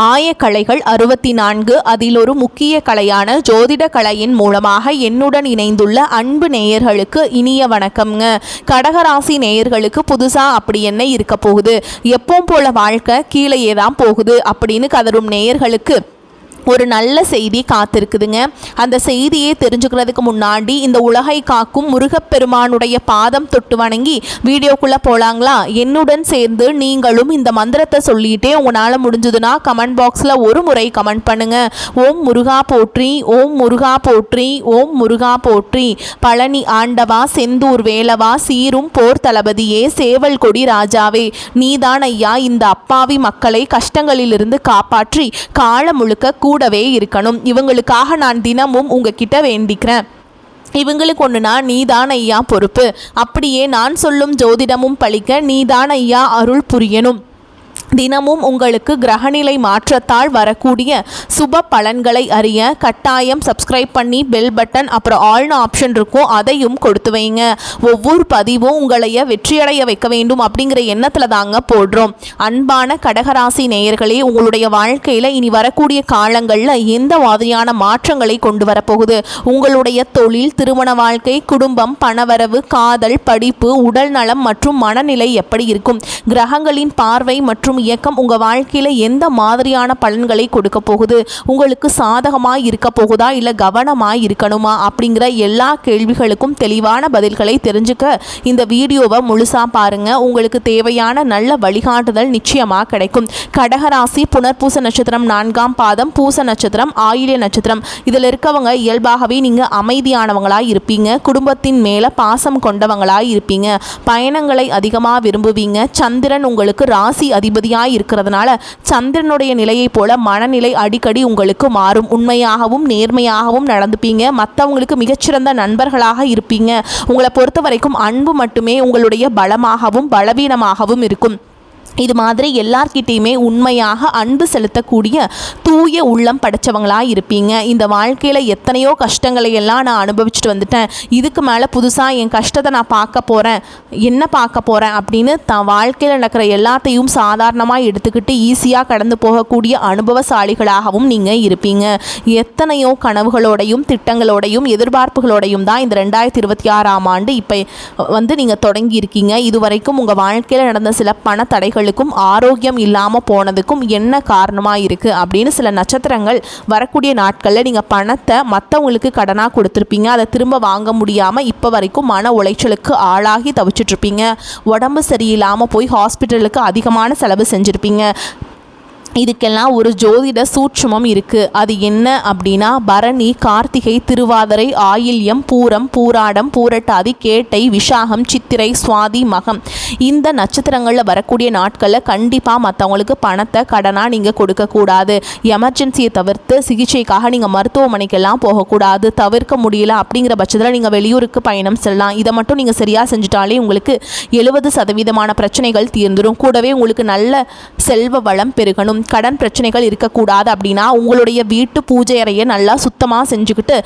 ஆயக்கலைகள் 64 அதில் ஒரு முக்கிய கலையான ஜோதிட கலையின் மூலமாக என்னுடன் இணைந்துள்ள அன்பு நேயர்களுக்கு இனிய வணக்கம்ங்க. கடகராசி நேயர்களுக்கு புதுசா அப்படி என்ன இருக்க போகுது, எப்பவும் போல வாழ்க்கை கீழேயே தான் போகுது அப்படின்னு கதரும் நேயர்களுக்கு ஒரு நல்ல செய்தி காத்திருக்குதுங்க. அந்த செய்தியை தெரிஞ்சுக்கிறதுக்கு முன்னாடி இந்த உலகை காக்கும் முருகப்பெருமானுடைய பாதம் தொட்டு வணங்கி வீடியோக்குள்ளே போகலாங்களா? என்னுடன் சேர்ந்து நீங்களும் இந்த மந்திரத்தை சொல்லிகிட்டே உங்களால் முடிஞ்சதுன்னா கமெண்ட் பாக்ஸில் ஒரு முறை கமெண்ட் பண்ணுங்க. ஓம் முருகா போற்றி, ஓம் முருகா போற்றி, ஓம் முருகா போற்றி. பழனி ஆண்டவா, செந்தூர் வேலவா, சீரும் போர் தளபதியே, சேவல் கொடி ராஜாவே, நீதான் ஐயா இந்த அப்பாவி மக்களை கஷ்டங்களிலிருந்து காப்பாற்றி காலம் முழுக்க கூடவே இருக்கணும். இவங்களுக்காக நான் தினமும் உங்ககிட்ட வேண்டிக்கிறேன். இவங்களுக்கு ஒன்றுனா நீதான் ஐயா பொறுப்பு. அப்படியே நான் சொல்லும் ஜோதிடமும் பழிக்க நீதான் ஐயா அருள் புரியணும். தினமும் உங்களுக்கு கிரகநிலை மாற்றத்தால் வரக்கூடிய சுப பலன்களை அறிய கட்டாயம் சப்ஸ்கிரைப் பண்ணி பெல் பட்டன் அப்புறம் ஆல்னு ஆப்ஷன் இருக்கும், அதையும் கொடுத்து வைங்க. ஒவ்வொரு பதிவும் உங்களைய வெற்றியடைய வைக்க வேண்டும் அப்படிங்கிற எண்ணத்தில் தாங்க போடுறோம். அன்பான கடகராசி நேயர்களே, உங்களுடைய வாழ்க்கையில் இனி வரக்கூடிய காலங்களில் எந்த மாதிரியான மாற்றங்களை கொண்டு வரப்போகுது? உங்களுடைய தொழில், திருமண வாழ்க்கை, குடும்பம், பணவரவு, காதல், படிப்பு, உடல் நலம் மற்றும் மனநிலை எப்படி இருக்கும்? கிரகங்களின் பார்வை மற்றும் இயக்கம் உங்க வாழ்க்கையில எந்த மாதிரியான பலன்களை கொடுக்க போகுது? உங்களுக்கு சாதகமாய் இருக்க போகுதா இல்ல கவனமாய் இருக்கணுமா அப்படிங்கிற எல்லா கேள்விகளுக்கும் தெளிவான பதில்களை தெரிஞ்சுக்க இந்த வீடியோவை முழுசா பாருங்க. உங்களுக்கு தேவையான நல்ல வழிகாட்டுதல் நிச்சயமா கிடைக்கும். கடகராசி புனர்பூச நட்சத்திரம் 4ஆம் பாதம், பூச நட்சத்திரம், ஆயில்ய நட்சத்திரம் இதில் இருக்கவங்க இயல்பாகவே நீங்க அமைதியானவங்களாய் இருப்பீங்க. குடும்பத்தின் மேல பாசம் கொண்டவங்களாய் இருப்பீங்க. பயணங்களை அதிகமாக விரும்புவீங்க. சந்திரன் உங்களுக்கு ராசி அதிபதி இருக்கிறதுனால சந்திரனுடைய நிலையை போல மனநிலை அடிக்கடி உங்களுக்கு மாறும். உண்மையாகவும் நேர்மையாகவும் நடந்துப்பீங்க. மற்றவங்களுக்கு மிகச்சிறந்த நண்பர்களாக இருப்பீங்க. உங்களை பொறுத்த வரைக்கும் அன்பு மட்டுமே உங்களுடைய பலமாகவும் பலவீனமாகவும் இருக்கும். இது மாதிரி எல்லார்கிட்டையுமே உண்மையாக அன்பு செலுத்தக்கூடிய தூய உள்ளம் படைச்சவங்களாக இருப்பீங்க. இந்த வாழ்க்கையில் எத்தனையோ கஷ்டங்களை எல்லாம் நான் அனுபவிச்சுட்டு வந்துட்டேன். இதுக்கு மேலே புதுசாக என் கஷ்டத்தை நான் பார்க்க போகிறேன், என்ன பார்க்க போகிறேன் அப்படின்னு தான் வாழ்க்கையில் நடக்கிற எல்லாத்தையும் சாதாரணமாக எடுத்துக்கிட்டு ஈஸியாக கடந்து போகக்கூடிய அனுபவசாலிகளாகவும் நீங்கள் இருப்பீங்க. எத்தனையோ கனவுகளோடையும் திட்டங்களோடையும் எதிர்பார்ப்புகளோடையும் தான் இந்த 2026ஆம் ஆண்டு இப்போ நீங்கள் தொடங்கி இருக்கீங்க. இதுவரைக்கும் உங்கள் வாழ்க்கையில் நடந்த சில பண தடைகள் ஆரோக்கியம் இல்லாம போனதுக்கும் என்ன காரணமா இருக்கு அப்படின்னு சில நட்சத்திரங்கள் வரக்கூடிய நாட்கள்ல நீங்க பணத்தை மற்றவங்களுக்கு கடனா கொடுத்துருப்பீங்க. அதை திரும்ப வாங்க முடியாம இப்ப வரைக்கும் மன உளைச்சலுக்கு ஆளாகி தவிச்சிட்டு இருப்பீங்க. உடம்பு சரியில்லாம போய் ஹாஸ்பிட்டலுக்கு அதிகமான செலவு செஞ்சிருப்பீங்க. இதுக்கெல்லாம் ஒரு ஜோதிட சூட்சுமம் இருக்குது. அது என்ன அப்படின்னா, பரணி, கார்த்திகை, திருவாதிரை, ஆயில்யம், பூரம், பூராடம், பூரட்டாதி, கேட்டை, விஷாகம், சித்திரை, சுவாதி, மகம் இந்த நட்சத்திரங்களில் வரக்கூடிய நாட்களில் கண்டிப்பாக மற்றவங்களுக்கு பணத்தை கடனாக நீங்கள் கொடுக்கக்கூடாது. எமர்ஜென்சியை தவிர்த்து சிகிச்சைக்காக நீங்கள் மருத்துவமனைக்கெல்லாம் போகக்கூடாது. தவிர்க்க முடியல அப்படிங்கிற பட்சத்தில் நீங்கள் வெளியூருக்கு பயணம் செல்லலாம். இதை மட்டும் நீங்கள் சரியாக செஞ்சுட்டாலே உங்களுக்கு 70% பிரச்சனைகள் தீர்ந்துடும். கூடவே உங்களுக்கு நல்ல செல்வ வளம் பெருகணும். கடன் பிரச்சனைகள் இருக்கக்கூடாது அப்படின்னா உங்களுடைய வீட்டு பூஜை அறையை நல்லா சுத்தமாக செஞ்சுக்கிட்டு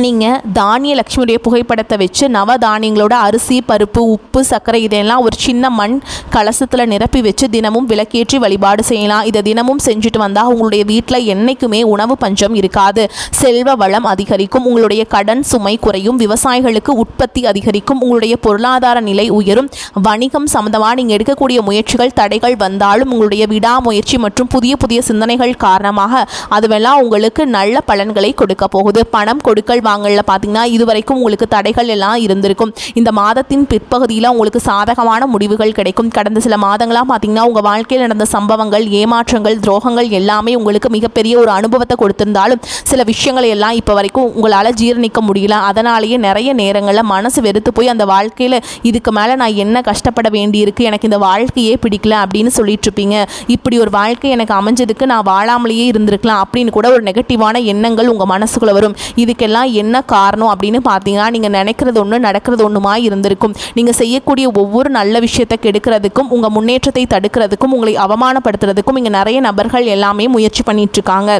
நீங்கள் தானிய லட்சுமியுடைய புகைப்படத்தை வச்சு நவதானியங்களோட அரிசி, பருப்பு, உப்பு, சர்க்கரை இதெல்லாம் ஒரு சின்ன மண் கலசத்தில் நிரப்பி வச்சு தினமும் விளக்கேற்றி வழிபாடு செய்யலாம். இதை தினமும் செஞ்சுட்டு வந்தால் உங்களுடைய வீட்டில் என்றைக்குமே உணவு பஞ்சம் இருக்காது. செல்வ வளம் அதிகரிக்கும். உங்களுடைய கடன் சுமை குறையும். விவசாயிகளுக்கு உற்பத்தி அதிகரிக்கும். உங்களுடைய பொருளாதார நிலை உயரும். வணிகம் சம்பந்தமாக நீங்கள் எடுக்கக்கூடிய முயற்சிகள் தடைகள் வந்தாலும் உங்களுடைய விடாமுயற்சி மற்றும் புதிய புதிய சிந்தனைகள் காரணமாக அதுவெல்லாம் உங்களுக்கு நல்ல பலன்களை கொடுக்க போகுது. பணம் கொடுக்கல் வாங்கல பார்த்தீங்கன்னா இதுவரைக்கும் உங்களுக்கு தடைகள் எல்லாம் இருந்திருக்கும். இந்த மாதத்தின் பிற்பகுதியில் உங்களுக்கு சாதகமான முடிவுகள் கிடைக்கும். கடந்த சில மாதங்களாக பார்த்தீங்கன்னா உங்கள் வாழ்க்கையில் நடந்த சம்பவங்கள், ஏமாற்றங்கள், துரோகங்கள் எல்லாமே உங்களுக்கு மிகப்பெரிய ஒரு அனுபவத்தை கொடுத்திருந்தாலும் சில விஷயங்களை எல்லாம் இப்போ வரைக்கும் உங்களால் ஜீரணிக்க முடியல. அதனாலேயே நிறைய நேரங்களில் மனசு வெறுத்து போய் அந்த வாழ்க்கையில் இதுக்கு மேலே நான் என்ன கஷ்டப்பட வேண்டியிருக்கு, எனக்கு இந்த வாழ்க்கையே பிடிக்கல அப்படின்னு சொல்லிட்டு இருப்பீங்க. இப்படி ஒரு வாழ்க்கை எனக்கு அமைஞ்சதுக்கு நான் வாழாமலேயே இருந்திருக்கலாம் அப்படின்னு கூட ஒரு நெகட்டிவான எண்ணங்கள் உங்கள் மனசுக்குள்ளே வரும். இதுக்கெல்லாம் என்ன காரணம் அப்படின்னு பார்த்தீங்கன்னா நீங்கள் நினைக்கிறது ஒன்று நடக்கிறது ஒன்றுமா இருந்திருக்கும். நீங்கள் செய்யக்கூடிய ஒவ்வொரு நல்ல விஷயத்தை கெடுக்கிறதுக்கும் உங்கள் முன்னேற்றத்தை தடுக்கிறதுக்கும் உங்களை அவமானப்படுத்துறதுக்கும் இங்கே நிறைய நபர்கள் எல்லாமே முயற்சி பண்ணிட்டு இருக்காங்க.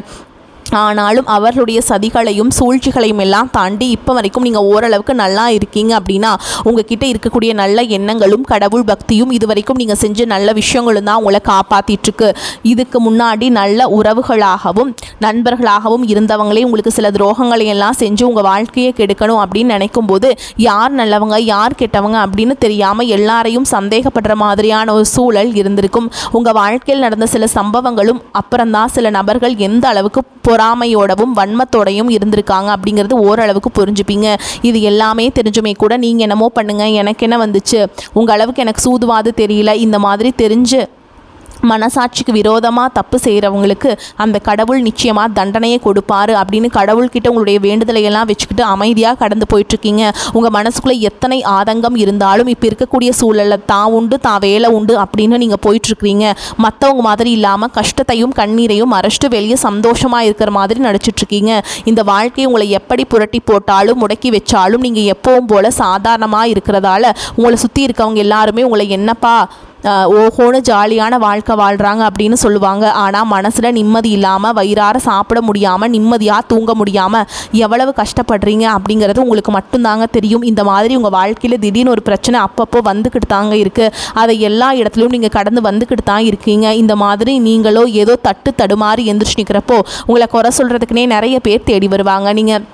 ஆனாலும் அவர்களுடைய சதிகளையும் சூழ்ச்சிகளையும் எல்லாம் தாண்டி இப்போ வரைக்கும் நீங்கள் ஓரளவுக்கு நல்லா இருக்கீங்க அப்படின்னா உங்ககிட்ட இருக்கக்கூடிய நல்ல எண்ணங்களும் கடவுள் பக்தியும் இது வரைக்கும் நீங்கள் செஞ்ச நல்ல விஷயங்களும் தான் உங்களை காப்பாற்றிட்டுருக்கு. இதுக்கு முன்னாடி நல்ல உறவுகளாகவும் நண்பர்களாகவும் இருந்தவங்களே உங்களுக்கு சில துரோகங்களை எல்லாம் செஞ்சு உங்கள் வாழ்க்கையை கெடுக்கணும் அப்படின்னு நினைக்கும் போது யார் நல்லவங்க யார் கெட்டவங்க அப்படின்னு தெரியாமல் எல்லாரையும் சந்தேகப்படுற மாதிரியான ஒரு சூழல் இருந்திருக்கும். உங்கள் வாழ்க்கையில் நடந்த சில சம்பவங்களும் அப்புறம்தான் சில நபர்கள் எந்த அளவுக்கு பொறாமையோடவும் வன்மத்தோடையும் இருந்திருக்காங்க அப்படிங்கிறது ஓரளவுக்கு புரிஞ்சுப்பீங்க. இது எல்லாமே தெரிஞ்சுமே கூட நீங்கள் என்னமோ பண்ணுங்கள், எனக்கு என்ன வந்துச்சு, உங்கள் அளவுக்கு எனக்கு சூதுவாது தெரியல, இந்த மாதிரி தெரிஞ்சு மனசாட்சிக்கு விரோதமாக தப்பு செய்கிறவங்களுக்கு அந்த கடவுள் நிச்சயமாக தண்டனையை கொடுப்பாரு அப்படின்னு கடவுள்கிட்ட உங்களுடைய வேண்டுதலை எல்லாம் வச்சுக்கிட்டு அமைதியாக கடந்து போயிட்டுருக்கீங்க. உங்கள் மனசுக்குள்ளே எத்தனை ஆதங்கம் இருந்தாலும் இப்போ இருக்கக்கூடிய சூழலில் தான் உண்டு தான் வேலை உண்டு அப்படின்னு நீங்கள் போயிட்டுருக்கிறீங்க. மற்றவங்க மாதிரி இல்லாமல் கஷ்டத்தையும் கண்ணீரையும் மறைச்சிட்டு வெளியே சந்தோஷமாக இருக்கிற மாதிரி நடிச்சிட்ருக்கீங்க. இந்த வாழ்க்கையை உங்களை எப்படி புரட்டி போட்டாலும் முடக்கி வச்சாலும் நீங்கள் எப்பவும் போல் சாதாரணமாக இருக்கிறதால உங்களை சுற்றி இருக்கவங்க எல்லாருமே உங்களை என்னப்பா ஓஹோன்னு ஜாலியான வாழ்க்கை வாழ்கிறாங்க அப்படின்னு சொல்லுவாங்க. ஆனால் மனசில் நிம்மதி இல்லாமல் வயிறார சாப்பிட முடியாமல் நிம்மதியாக தூங்க முடியாமல் எவ்வளவு கஷ்டப்படுறீங்க அப்படிங்கிறது உங்களுக்கு மட்டும்தாங்க தெரியும். இந்த மாதிரி உங்கள் வாழ்க்கையில் திடீர்னு ஒரு பிரச்சனை அப்பப்போ வந்துக்கிட்டு தாங்க இருக்குது. அதை எல்லா இடத்துலையும் நீங்கள் கடந்து வந்துக்கிட்டு தான் இருக்கீங்க. இந்த மாதிரி நீங்களோ ஏதோ தடுமாறி எந்திரிச்சு நிற்கிறப்போ உங்களை குறை சொல்கிறதுக்குனே நிறைய பேர் தேடி வருவாங்க. நீங்கள்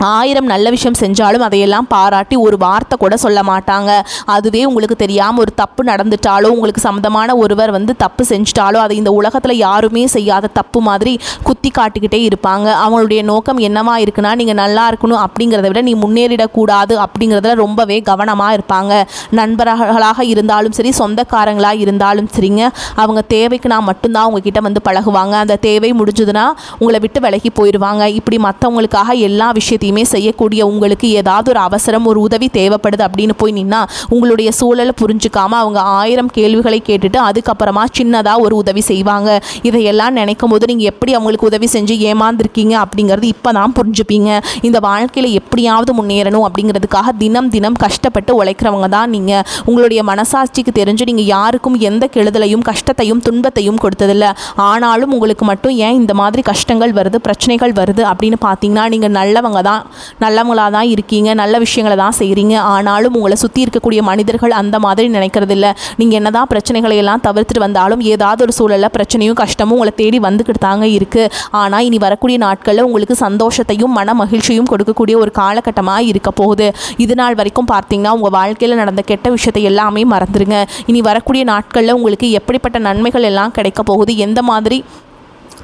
1000 நல்ல விஷயம் செஞ்சாலும் அதையெல்லாம் பாராட்டி ஒரு வார்த்தை கூட சொல்ல மாட்டாங்க. அதுவே உங்களுக்கு தெரியாமல் ஒரு தப்பு நடந்துட்டாலோ உங்களுக்கு சம்மந்தமான ஒருவர் தப்பு செஞ்சிட்டாலோ அதை இந்த உலகத்தில் யாருமே செய்யாத தப்பு மாதிரி குத்தி காட்டிக்கிட்டே இருப்பாங்க. அவங்களுடைய நோக்கம் என்னவா இருக்குன்னா நீங்கள் நல்லா இருக்கணும் அப்படிங்கிறத விட நீ முன்னேறிடக்கூடாது அப்படிங்கிறதுல ரொம்பவே கவனமாக இருப்பாங்க. நண்பர்களாக இருந்தாலும் சரி சொந்தக்காரங்களாக இருந்தாலும் சரிங்க, அவங்க தேவைக்கு நான் மட்டும்தான் உங்ககிட்ட பழகுவாங்க. அந்த தேவை முடிஞ்சதுன்னா உங்களை விட்டு விலகி போயிடுவாங்க. இப்படி மற்றவங்களுக்காக எல்லா விஷயத்தையும் செய்யக்கூடிய உங்களுக்கு ஏதாவது ஒரு அவசரம் ஒரு உதவி தேவைப்படுது அப்படின்னு போய் நின்னா உங்களுடைய சூழலை புரிஞ்சுக்காம அவங்க 1000 கேள்விகளை கேட்டுட்டு அதுக்கப்புறமா சின்னதாக ஒரு உதவி செய்வாங்க. இதையெல்லாம் நினைக்கும் போது நீங்கள் எப்படி அவங்களுக்கு உதவி செஞ்சு ஏமாந்துருக்கீங்க அப்படிங்கிறது இப்போ தான் புரிஞ்சுப்பீங்க. இந்த வாழ்க்கையில் எப்படியாவது முன்னேறணும் அப்படிங்கிறதுக்காக தினம் தினம் கஷ்டப்பட்டு உழைக்கிறவங்க தான் நீங்கள். உங்களுடைய மனசாட்சிக்கு தெரிஞ்சு நீங்கள் யாருக்கும் எந்த கெடுதலையும் கஷ்டத்தையும் துன்பத்தையும் கொடுத்ததில்லை. ஆனாலும் உங்களுக்கு மட்டும் ஏன் இந்த மாதிரி கஷ்டங்கள் வருது பிரச்சனைகள் வருது அப்படின்னு பார்த்தீங்கன்னா நீங்கள் நல்லவங்களாக தான் இருக்கீங்க, நல்ல விஷயங்களை தான் செய்கிறீங்க. ஆனாலும் உங்களை சுற்றி இருக்கக்கூடிய மனிதர்கள் அந்த மாதிரி நினைக்கிறதில்ல. நீங்கள் என்ன தான் பிரச்சனைகளை எல்லாம் தவிர்த்துட்டு வந்தாலும் ஏதாவது ஒரு சூழலில் பிரச்சனையும் கஷ்டமும் உங்களை தேடி வந்துக்கிட்டு தாங்க இருக்குது. ஆனால் இனி வரக்கூடிய நாட்களில் உங்களுக்கு சந்தோஷத்தையும் மன மகிழ்ச்சியும் கொடுக்கக்கூடிய ஒரு காலகட்டமாக இருக்க போகுது. இது நாள் வரைக்கும் பார்த்தீங்கன்னா உங்கள் வாழ்க்கையில் நடந்த கெட்ட விஷயத்தை எல்லாமே மறந்துடுங்க. இனி வரக்கூடிய நாட்களில் உங்களுக்கு எப்படிப்பட்ட நன்மைகள் எல்லாம் கிடைக்க போகுது, எந்த மாதிரி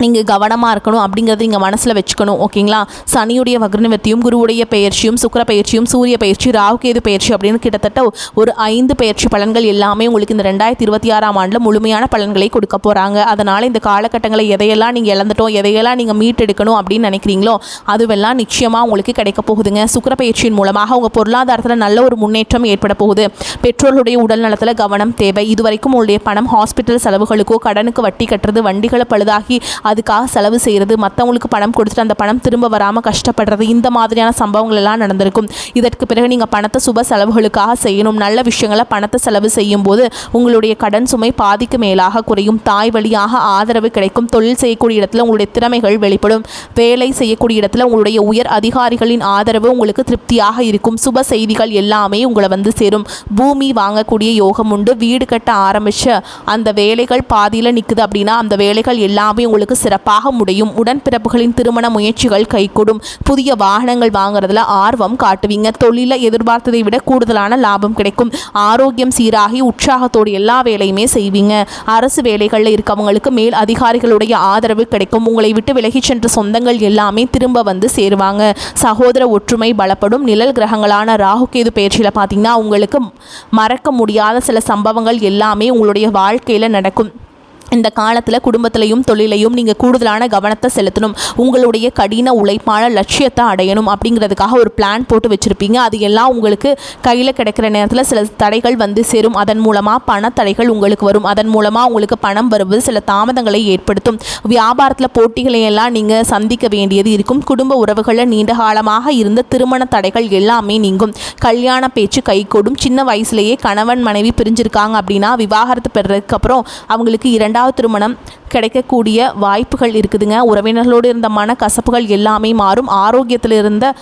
நீங்கள் கவனமாக இருக்கணும் அப்படிங்கிறது நீங்கள் மனசில் வச்சுக்கணும். ஓகேங்களா? சனியுடைய வக்ரநிவர்த்தியும் குருவுடைய பயிற்சியும் சுக்கிர பயிற்சியும் சூரிய பயிற்சி ராகுகேது பயிற்சி அப்படின்னு கிட்டத்தட்ட ஒரு 5 பயிற்சி பலன்கள் எல்லாமே உங்களுக்கு இந்த 2026ஆம் ஆண்டில் முழுமையான பலன்களை கொடுக்க போகிறாங்க. அதனால் இந்த காலகட்டங்களை எதையெல்லாம் நீங்கள் இழந்துட்டோம் எதையெல்லாம் நீங்கள் மீட்டெடுக்கணும் அப்படின்னு நினைக்கிறீங்களோ அதுவெல்லாம் நிச்சயமாக உங்களுக்கு கிடைக்க போகுதுங்க. சுக்கிர பயிற்சியின் மூலமாக உங்கள் பொருளாதாரத்தில் நல்ல ஒரு முன்னேற்றம் ஏற்பட போகுது. பெற்றோர்களுடைய உடல் நலத்தில் கவனம் தேவை. இதுவரைக்கும் உங்களுடைய பணம் ஹாஸ்பிட்டல் செலவுகளுக்கோ கடனுக்கு வட்டி கட்டுறது வண்டிகளை பழுதாகி அதுக்காக செலவு செய்கிறது மற்றவங்களுக்கு பணம் கொடுத்துட்டு அந்த பணம் திரும்ப வராமல் கஷ்டப்படுறது இந்த மாதிரியான சம்பவங்கள் எல்லாம் நடந்திருக்கும். இதற்கு பிறகு நீங்கள் பணத்தை சுப செலவுகளுக்காக செய்யணும். நல்ல விஷயங்களை பணத்தை செலவு செய்யும் போது உங்களுடைய கடன் சுமை பாதிக்கு மேலாக குறையும். தாய் வழியாக ஆதரவு கிடைக்கும். தொழில் செய்யக்கூடிய இடத்துல உங்களுடைய திறமைகள் வெளிப்படும். வேலை செய்யக்கூடிய இடத்துல உங்களுடைய உயர் அதிகாரிகளின் ஆதரவு உங்களுக்கு திருப்தியாக இருக்கும். சுப செய்திகள் எல்லாமே உங்களை சேரும். பூமி வாங்கக்கூடிய யோகம் உண்டு. வீடு கட்ட ஆரம்பிச்ச அந்த வேலைகள் பாதியில் நிற்குது அப்படின்னா அந்த வேலைகள் எல்லாமே உங்களுக்கு சிறப்பாக முடியும். உடன்பிறப்புகளின் திருமண முயற்சிகள் கைகூடும். புதிய வாகனங்கள் வாங்குறதுல ஆர்வம் காட்டுவீங்க. தொழில எதிர்பார்த்ததை விட கூடுதலான லாபம் கிடைக்கும். ஆரோக்கியம் சீராகி உற்சாகத்தோடு எல்லா வேலையுமே செய்வீங்க. அரசு வேலைகளில் இருக்கவங்களுக்கு மேல் அதிகாரிகளுடைய ஆதரவு கிடைக்கும். உங்களை விட்டு விலகி சென்ற சொந்தங்கள் எல்லாமே திரும்ப சேருவாங்க. சகோதர ஒற்றுமை பலப்படும். நிழல் கிரகங்களான ராகுகேது பயிற்சியில் பார்த்தீங்கன்னா உங்களுக்கு மறக்க முடியாத சில சம்பவங்கள் எல்லாமே உங்களுடைய வாழ்க்கையில் நடக்கும். இந்த காலத்தில் குடும்பத்திலையும் தொழிலையும் நீங்கள் கூடுதலான கவனத்தை செலுத்தணும். உங்களுடைய கடின உழைப்பான லட்சியத்தை அடையணும் அப்படிங்கிறதுக்காக ஒரு பிளான் போட்டு வச்சுருப்பீங்க. அது எல்லாம் உங்களுக்கு கையில் கிடைக்கிற நேரத்தில் சில தடைகள் சேரும். அதன் மூலமாக பணத்தடைகள் உங்களுக்கு வரும். அதன் மூலமாக உங்களுக்கு பணம் வருவது சில தாமதங்களை ஏற்படுத்தும். வியாபாரத்தில் போட்டிகளை எல்லாம் நீங்கள் சந்திக்க வேண்டியது இருக்கும். குடும்ப உறவுகளில் நீண்ட காலமாக இருந்த திருமண தடைகள் எல்லாமே நீங்கும். கல்யாண பேச்சு கைகூடும். சின்ன வயசுலேயே கணவன் மனைவி பிரிஞ்சிருக்காங்க அப்படின்னா விவாகரத்து பெறதுக்கு அப்புறம் அவங்களுக்கு 2 இரண்டாவது திருமணம் கிடைக்கக்கூடிய வாய்ப்புகள் இருக்குதுங்க. உறவினர்களோடு இருந்த மன கசப்புகள் எல்லாமே மாறும். ஆரோக்கியத்தில் இருந்த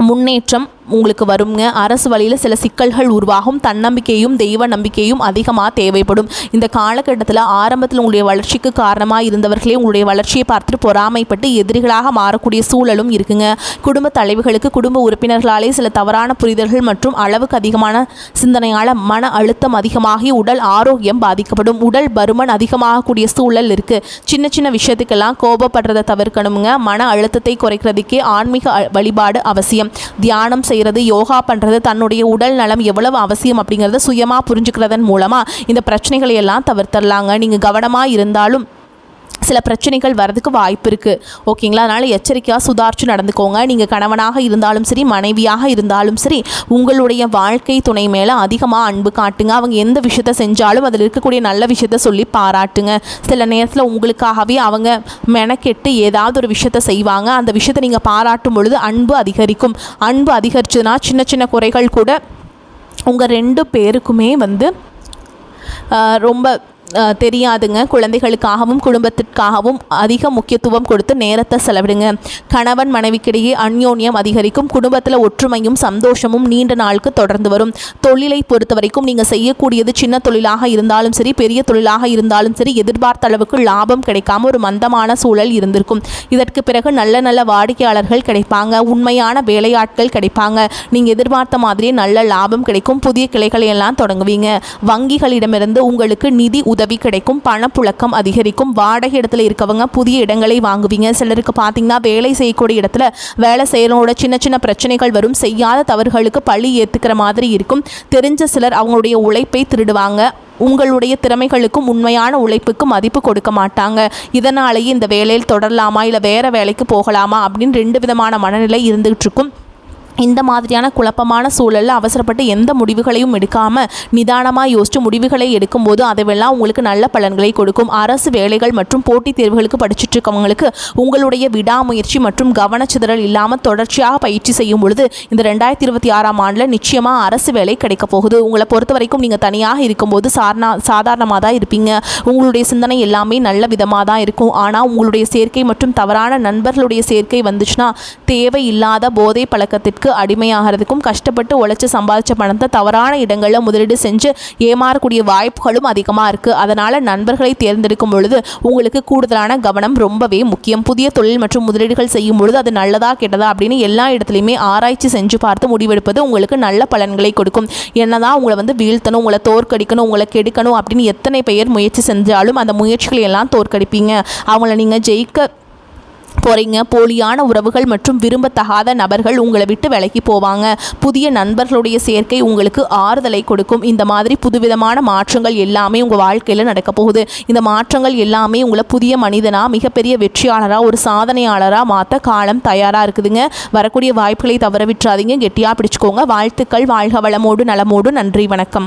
முன்னேற்றம் உங்களுக்கு வருங்க. அரசு வழியில் சில சிக்கல்கள் உருவாகும். தன்னம்பிக்கையும் தெய்வ நம்பிக்கையும் அதிகமாக தேவைப்படும். இந்த காலகட்டத்தில் ஆரம்பத்தில் உங்களுடைய வளர்ச்சிக்கு காரணமாக இருந்தவர்களே உங்களுடைய வளர்ச்சியை பார்த்துட்டு பொறாமைப்பட்டு எதிரிகளாக மாறக்கூடிய சூழலும் இருக்குங்க. குடும்ப தலைவர்களுக்கு குடும்ப உறுப்பினர்களாலே சில தவறான புரிதல்கள் மற்றும் அளவுக்கு அதிகமான சிந்தனையால் மன அழுத்தம் அதிகமாகி உடல் ஆரோக்கியம் பாதிக்கப்படும். உடல் பருமன் அதிகமாகக்கூடிய சூழல் இருக்குது. சின்ன சின்ன விஷயத்துக்கெல்லாம் கோபப்படுறதை தவிர்க்கணுங்க. மன அழுத்தத்தை குறைக்கிறதுக்கே ஆன்மீக வழிபாடு அவசியம். தியானம் செய்கிறது, யோகா பண்ணுறது, தன்னுடைய உடல் நலம் எவ்வளவு அவசியம் அப்படிங்கிறத சுயமாக புரிஞ்சுக்கிறதன் மூலமாக இந்த பிரச்சனைகளை எல்லாம் தவிர்த்தரலாங்க. நீங்கள் கவனமாக இருந்தாலும் சில பிரச்சனைகள் வரதுக்கு வாய்ப்பு இருக்குது. ஓகேங்களா? அதனால் எச்சரிக்கையாக சுதாரித்து நடந்துக்கோங்க. நீங்கள் கணவனாக இருந்தாலும் சரி, மனைவியாக இருந்தாலும் சரி, உங்களுடைய வாழ்க்கை துணை மேலே அதிகமாக அன்பு காட்டுங்க. அவங்க எந்த விஷயத்த செஞ்சாலும் அதில் இருக்கக்கூடிய நல்ல விஷயத்த சொல்லி பாராட்டுங்க. சில நேரத்தில் உங்களுக்காகவே அவங்க மெனக்கெட்டு ஏதாவது ஒரு விஷயத்த செய்வாங்க. அந்த விஷயத்தை நீங்கள் பாராட்டும் பொழுது அன்பு அதிகரிக்கும். அன்பு அதிகரிச்சதுன்னா சின்ன சின்ன குறைகள் கூட உங்கள் 2 பேருக்குமே ரொம்ப தெரியாதுங்க. குழந்தைகளுக்காகவும் குடும்பத்திற்காகவும் அதிக முக்கியத்துவம் கொடுத்து நேரத்தை செலவிடுங்க. கணவன் மனைவிக்கிடையே அந்யோன்யம் அதிகரிக்கும். குடும்பத்தில் ஒற்றுமையும் சந்தோஷமும் நீண்ட நாளுக்கு தொடர்ந்து வரும். தொழிலை பொறுத்த வரைக்கும் நீங்கள் செய்யக்கூடியது சின்ன தொழிலாக இருந்தாலும் சரி, பெரிய தொழிலாக இருந்தாலும் சரி, எதிர்பார்த்த அளவுக்கு லாபம் கிடைக்காம ஒரு மந்தமான சூழல் இருந்திருக்கும். இதற்கு பிறகு நல்ல நல்ல வாடிக்கையாளர்கள் கிடைப்பாங்க. உண்மையான வேலையாட்கள் கிடைப்பாங்க. நீங்கள் எதிர்பார்த்த மாதிரியே நல்ல லாபம் கிடைக்கும். புதிய கிளைகளை எல்லாம் தொடங்குவீங்க. வங்கிகளிடமிருந்து உங்களுக்கு நிதி உதவி கிடைக்கும். பணப்புழக்கம் அதிகரிக்கும். வாடகை இடத்துல இருக்கவங்க புதிய இடங்களை வாங்குவீங்க. சிலருக்கு பார்த்தீங்கன்னா வேலை செய்யக்கூடிய இடத்துல வேலை செய்யறோட சின்ன சின்ன பிரச்சனைகள் வரும். செய்யாத தவறுகளுக்கு பழி ஏற்றுக்கிற மாதிரி இருக்கும். தெரிஞ்ச சிலர் அவங்களுடைய உழைப்பை திருடுவாங்க. உங்களுடைய திறமைகளுக்கும் உண்மையான உழைப்புக்கு மதிப்பு கொடுக்க மாட்டாங்க. இதனாலேயே இந்த வேலையில் தொடரலாமா இல்லை வேறு வேலைக்கு போகலாமா அப்படின்னு 2 விதமான மனநிலை இருந்துகிட்டு இருக்கும். இந்த மாதிரியான குழப்பமான சூழலில் அவசரப்பட்டு எந்த முடிவுகளையும் எடுக்காமல் நிதானமாக யோசித்து முடிவுகளை எடுக்கும்போது அதுவெல்லாம் உங்களுக்கு நல்ல பலன்களை கொடுக்கும். அரசு வேலைகள் மற்றும் போட்டித் தேர்வுகளுக்கு படிச்சுட்டு இருக்கவங்களுக்கு உங்களுடைய விடாமுயற்சி மற்றும் கவனச்சிதறல் இல்லாமல் தொடர்ச்சியாக பயிற்சி செய்யும் பொழுது இந்த 2026ஆம் ஆண்டில் நிச்சயமாக அரசு வேலை கிடைக்க போகுது. உங்களை பொறுத்த வரைக்கும் நீங்கள் தனியாக இருக்கும்போது சாதாரணமாக தான் இருப்பீங்க. உங்களுடைய சிந்தனை எல்லாமே நல்ல விதமாக தான் இருக்கும். ஆனால் உங்களுடைய சேர்க்கை மற்றும் தவறான நண்பர்களுடைய சேர்க்கை வந்துச்சுன்னா தேவையில்லாத போதை பழக்கத்திற்கு அடிமையாகிறதுக்கும் கஷ்டப்பட்டு உழைச்சு சம்பாதிச்ச பணத்தை தவறான இடங்களில் முதலீடு செஞ்சு ஏமாறக்கூடிய வாய்ப்புகளும் அதிகமாக இருக்குது. அதனால் நண்பர்களை தேர்ந்தெடுக்கும் பொழுது உங்களுக்கு கூடுதலான கவனம் ரொம்பவே முக்கியம். புதிய தொழில் மற்றும் முதலீடுகள் செய்யும் பொழுது அது நல்லதா கெட்டதா அப்படின்னு எல்லா இடத்துலையுமே ஆராய்ச்சி செஞ்சு பார்த்து முடிவெடுப்பது உங்களுக்கு நல்ல பலன்களை கொடுக்கும். என்னதான் உங்களை வீழ்த்தணும், உங்களை தோற்கடிக்கணும், உங்களை கெடுக்கணும் அப்படின்னு எத்தனை பேர் முயற்சி செஞ்சாலும் அந்த முயற்சிகளை எல்லாம் தோற்கடிப்பீங்க. அவங்கள நீங்கள் ஜெயிக்க போகிறீங்க. போலியான உறவுகள் மற்றும் விரும்பத்தகாத நபர்கள் உங்களை விட்டு விலகி போவாங்க. புதிய நண்பர்களுடைய சேர்க்கை உங்களுக்கு ஆறுதலை கொடுக்கும். இந்த மாதிரி புதுவிதமான மாற்றங்கள் எல்லாமே உங்கள் வாழ்க்கையில் நடக்க போகுது. இந்த மாற்றங்கள் எல்லாமே உங்களை புதிய மனிதனாக, மிகப்பெரிய வெற்றியாளராக, ஒரு சாதனையாளராக மாற்ற காலம் தயாராக இருக்குதுங்க. வரக்கூடிய வாய்ப்புகளை தவற விட்டுறாதீங்க. கெட்டியாக பிடிச்சிக்கோங்க. வாழ்த்துக்கள். வாழ்க வளமோடு நலமோடு. நன்றி, வணக்கம்.